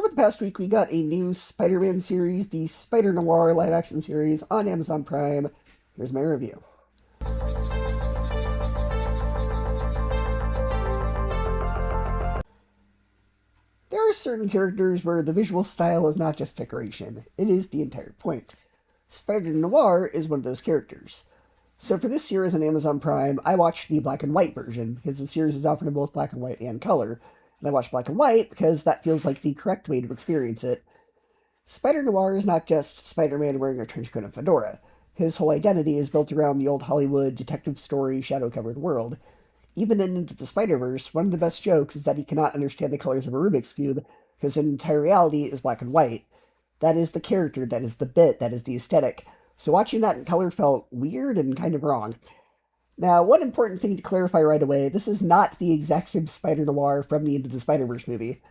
Over the past week, we got a new Spider-Man series, the Spider-Noir live-action series on Amazon Prime. Here's my review. There are certain characters where the visual style is not just decoration, it is the entire point. Spider-Noir is one of those characters. So for this series on Amazon Prime, I watched the black and white version, because the series is offered in both black and white and color. And I watched black and white because that feels like the correct way to experience it. Spider-Noir is not just Spider-Man wearing a trench coat and fedora. His whole identity is built around the old Hollywood detective story shadow-covered world. Even in Into the Spider-Verse, one of the best jokes is that he cannot understand the colors of a Rubik's Cube because his entire reality is black and white. That is the character, that is the bit, that is the aesthetic. So watching that in color felt weird and kind of wrong. Now, one important thing to clarify right away, this is not the exact same Spider-Noir from the Into the Spider-Verse movie.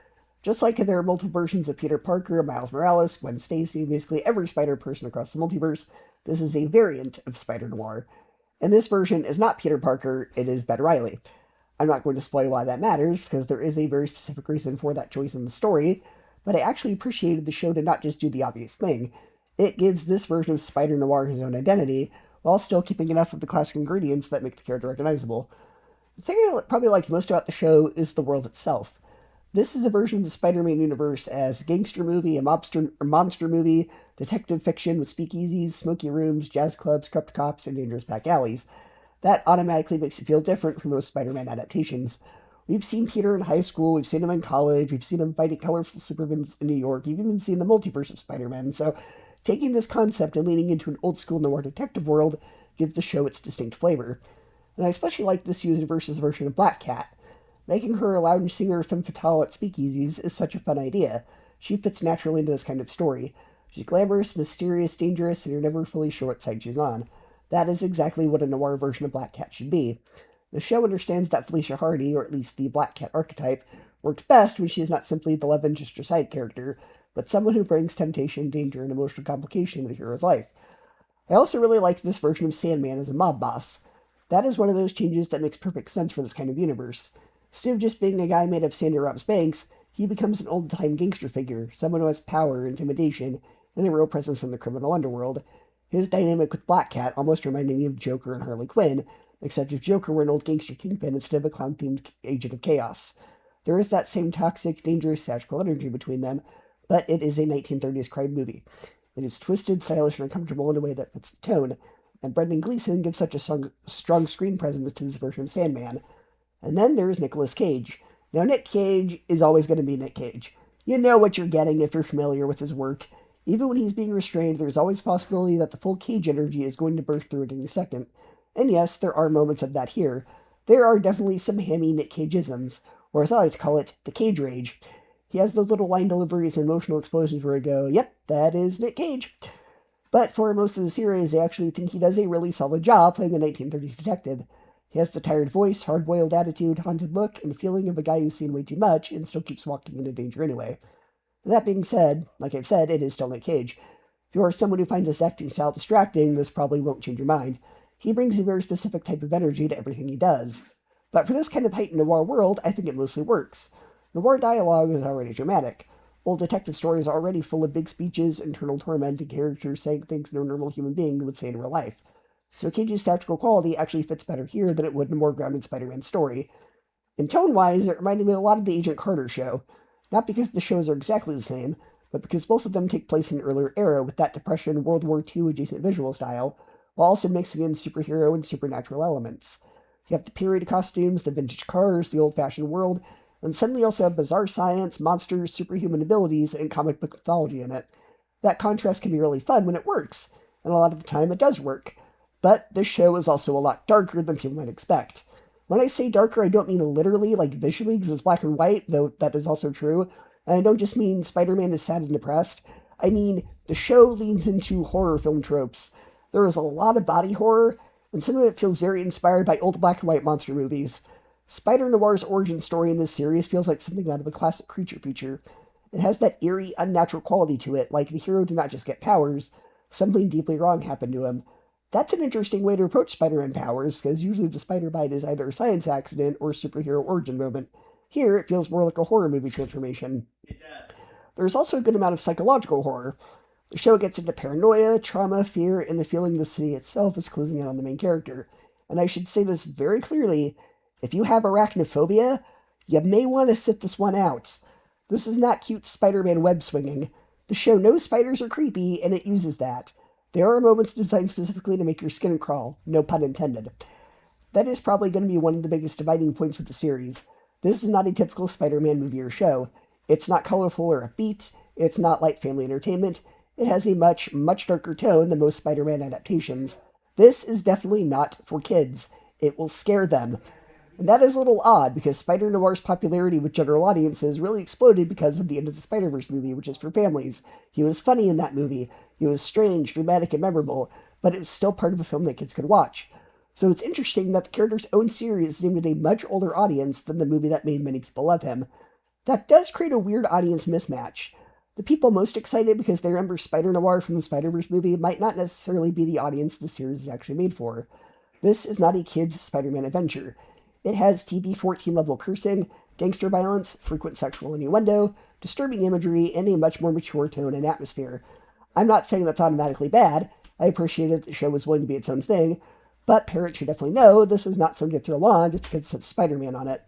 Just like there are multiple versions of Peter Parker, Miles Morales, Gwen Stacy, basically every Spider-Person across the multiverse, this is a variant of Spider-Noir. And this version is not Peter Parker, it is Ben Reilly. I'm not going to spoil why that matters, because there is a very specific reason for that choice in the story, but I actually appreciated the show to not just do the obvious thing. It gives this version of Spider-Noir his own identity, while still keeping enough of the classic ingredients that make the character recognizable. The thing I probably liked most about the show is the world itself. This is a version of the Spider-Man universe as a gangster movie, a monster movie, detective fiction with speakeasies, smoky rooms, jazz clubs, corrupt cops, and dangerous back alleys. That automatically makes it feel different from most Spider-Man adaptations. We've seen Peter in high school, we've seen him in college, we've seen him fighting colorful supervillains in New York, we've even seen the multiverse of Spider-Man, so taking this concept and leaning into an old-school noir detective world gives the show its distinct flavor. And I especially like this universe's version of Black Cat. Making her a lounge singer femme fatale at speakeasies is such a fun idea. She fits naturally into this kind of story. She's glamorous, mysterious, dangerous, and you're never fully sure what side she's on. That is exactly what a noir version of Black Cat should be. The show understands that Felicia Hardy, or at least the Black Cat archetype, works best when she is not simply the love interest or side character, but someone who brings temptation, danger, and emotional complication to the hero's life. I also really like this version of Sandman as a mob boss. That is one of those changes that makes perfect sense for this kind of universe. Instead of just being a guy made of sand who robs banks, he becomes an old-time gangster figure, someone who has power, intimidation, and a real presence in the criminal underworld. His dynamic with Black Cat almost reminded me of Joker and Harley Quinn, except if Joker were an old gangster kingpin instead of a clown-themed agent of chaos. There is that same toxic, dangerous, satirical energy between them, but it is a 1930s crime movie. It is twisted, stylish, and uncomfortable in a way that fits the tone, and Brendan Gleeson gives such a strong screen presence to this version of Sandman. And then there's Nicolas Cage. Now, Nick Cage is always going to be Nick Cage. You know what you're getting if you're familiar with his work. Even when he's being restrained, there's always a possibility that the full Cage energy is going to burst through at any second. And yes, there are moments of that here. There are definitely some hammy Nick Cage-isms, or as I like to call it, the Cage Rage. He has those little line deliveries and emotional explosions where I go, yep, that is Nick Cage. But for most of the series, I actually think he does a really solid job playing a 1930s detective. He has the tired voice, hard-boiled attitude, haunted look, and feeling of a guy who's seen way too much and still keeps walking into danger anyway. And that being said, like I've said, it is still Nick Cage. If you are someone who finds this acting style distracting, this probably won't change your mind. He brings a very specific type of energy to everything he does. But for this kind of heightened noir world, I think it mostly works. Noir dialogue is already dramatic. Old detective stories are already full of big speeches, internal torment, and characters saying things no normal human being would say in real life. So Cage's theatrical quality actually fits better here than it would in a more grounded Spider-Man story. And tone-wise, it reminded me a lot of the Agent Carter show. Not because the shows are exactly the same, but because both of them take place in an earlier era with that Depression World War II adjacent visual style, while also mixing in superhero and supernatural elements. You have the period costumes, the vintage cars, the old-fashioned world, and suddenly you also have bizarre science, monsters, superhuman abilities, and comic book mythology in it. That contrast can be really fun when it works, and a lot of the time it does work. But this show is also a lot darker than people might expect. When I say darker, I don't mean literally, like visually, because it's black and white, though that is also true. And I don't just mean Spider-Man is sad and depressed. I mean, the show leans into horror film tropes. There is a lot of body horror, and some of it feels very inspired by old black and white monster movies. Spider-Noir's origin story in this series feels like something out of a classic creature feature. It has that eerie, unnatural quality to it, like the hero did not just get powers, something deeply wrong happened to him. That's an interesting way to approach Spider-Man powers, because usually the spider bite is either a science accident or superhero origin moment. Here, it feels more like a horror movie transformation. There's also a good amount of psychological horror. The show gets into paranoia, trauma, fear, and the feeling the city itself is closing in on the main character. And I should say this very clearly, if you have arachnophobia, you may want to sit this one out. This is not cute Spider-Man web swinging. The show knows spiders are creepy, and it uses that. There are moments designed specifically to make your skin crawl, no pun intended. That is probably going to be one of the biggest dividing points with the series. This is not a typical Spider-Man movie or show. It's not colorful or upbeat. It's not light family entertainment. It has a much, much darker tone than most Spider-Man adaptations. This is definitely not for kids. It will scare them. And that is a little odd, because Spider-Noir's popularity with general audiences really exploded because of the End of the Spider-Verse movie, which is for families. He was funny in that movie. He was strange, dramatic, and memorable, but it was still part of a film that kids could watch. So it's interesting that the character's own series is aimed at a much older audience than the movie that made many people love him. That does create a weird audience mismatch. The people most excited because they remember Spider-Noir from the Spider-Verse movie might not necessarily be the audience the series is actually made for. This is not a kid's Spider-Man adventure. It has TV-14 level cursing, gangster violence, frequent sexual innuendo, disturbing imagery, and a much more mature tone and atmosphere. I'm not saying that's automatically bad. I appreciate that the show was willing to be its own thing, but parents should definitely know this is not something to throw on just because it says Spider-Man on it.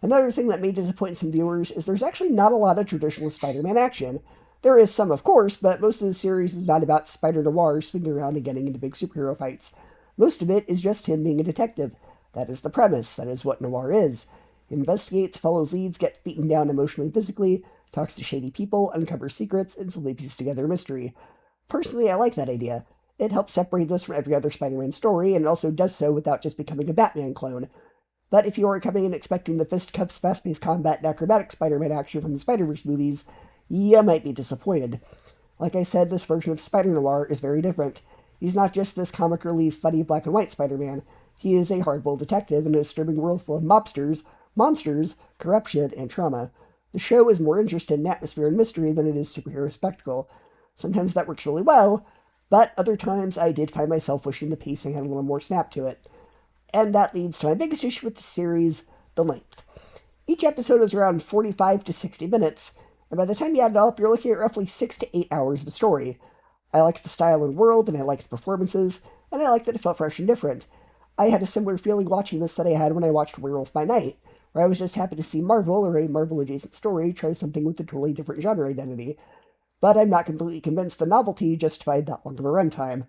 Another thing that may disappoint some viewers is there's actually not a lot of traditional Spider-Man action. There is some, of course, but most of the series is not about Spider-Noir swinging around and getting into big superhero fights. Most of it is just him being a detective. That is the premise. That is what noir is. He investigates, follows leads, gets beaten down emotionally and physically, talks to shady people, uncovers secrets, and slowly pieces together a mystery. Personally, I like that idea. It helps separate this from every other Spider-Man story, and it also does so without just becoming a Batman clone. But if you are coming in expecting the fisticuffs, fast-paced combat, and acrobatic Spider-Man action from the Spider-Verse movies, you might be disappointed. Like I said, this version of Spider-Noir is very different. He's not just this comic relief, funny black-and-white Spider-Man. He is a hard-boiled detective in a disturbing world full of mobsters, monsters, corruption, and trauma. The show is more interested in atmosphere and mystery than it is superhero spectacle. Sometimes that works really well, but other times I did find myself wishing the pacing had a little more snap to it. And that leads to my biggest issue with the series, the length. Each episode is around 45 to 60 minutes, and by the time you add it all up, you're looking at roughly 6 to 8 hours of story. I liked the style and world, and I liked the performances, and I liked that it felt fresh and different. I had a similar feeling watching this that I had when I watched Werewolf by Night, where I was just happy to see Marvel, or a Marvel-adjacent story, try something with a totally different genre identity. But I'm not completely convinced the novelty justified that long of a runtime.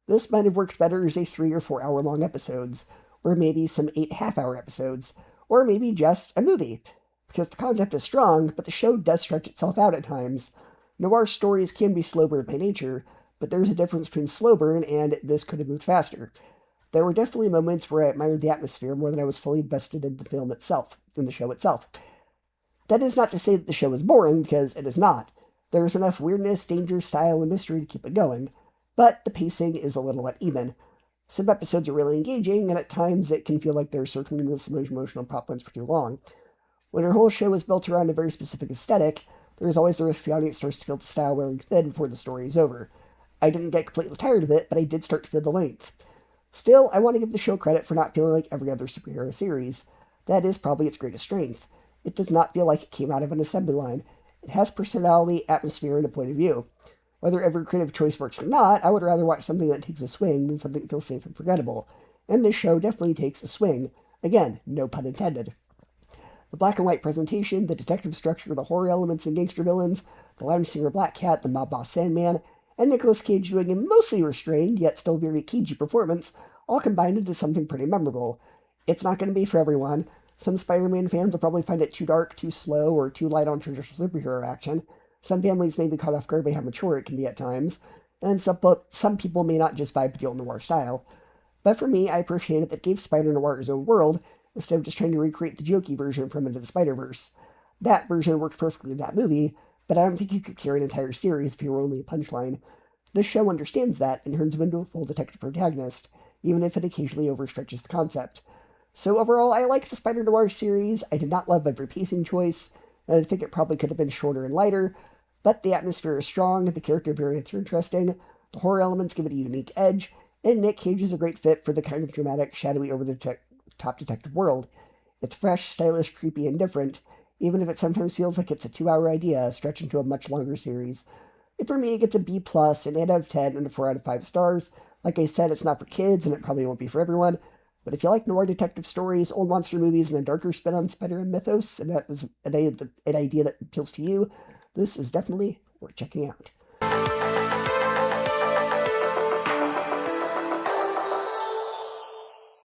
This might have worked better as a 3 or 4 hour long episodes, or maybe some 8 half-hour episodes, or maybe just a movie, because the concept is strong, but the show does stretch itself out at times. Noir stories can be slow burn by nature, but there's a difference between slow burn and this could have moved faster. There were definitely moments where I admired the atmosphere more than I was fully invested in the film itself, in the show itself. That is not to say that the show is boring, because it is not. There is enough weirdness, danger, style, and mystery to keep it going, but the pacing is a little uneven. Some episodes are really engaging, and at times it can feel like they're circling into some emotional plot points for too long. When your whole show is built around a very specific aesthetic, there is always the risk the audience starts to feel the style wearing thin before the story is over. I didn't get completely tired of it, but I did start to feel the length. Still, I want to give the show credit for not feeling like every other superhero series. That is probably its greatest strength. It does not feel like it came out of an assembly line. It has personality, atmosphere, and a point of view. Whether every creative choice works or not, I would rather watch something that takes a swing than something that feels safe and forgettable. And this show definitely takes a swing. Again, no pun intended. The black and white presentation, the detective structure, the horror elements and gangster villains, the lounge singer Black Cat, the mob boss Sandman, and Nicolas Cage doing a mostly restrained, yet still very cagey performance, all combined into something pretty memorable. It's not going to be for everyone. Some Spider-Man fans will probably find it too dark, too slow, or too light on traditional superhero action. Some families may be caught off guard by how mature it can be at times, and some people may not just vibe with the old noir style. But for me, I appreciated that it gave Spider-Noir his own world, instead of just trying to recreate the jokey version from Into the Spider-Verse. That version worked perfectly in that movie, but I don't think you could carry an entire series if you were only a punchline. This show understands that and turns him into a full detective protagonist, even if it occasionally overstretches the concept. So overall, I liked the Spider-Noir series. I did not love every pacing choice, and I think it probably could have been shorter and lighter, but the atmosphere is strong, the character variants are interesting, the horror elements give it a unique edge, and Nick Cage is a great fit for the kind of dramatic, shadowy, over-the-top detective world. It's fresh, stylish, creepy, and different. even if it sometimes feels like it's a 2-hour idea stretched into a much longer series. And for me, it gets a B+, an 8 out of 10, and a 4 out of 5 stars. Like I said, it's not for kids, and it probably won't be for everyone, but if you like noir detective stories, old monster movies, and a darker spin on Spider-Man mythos, and that is an idea that appeals to you, this is definitely worth checking out.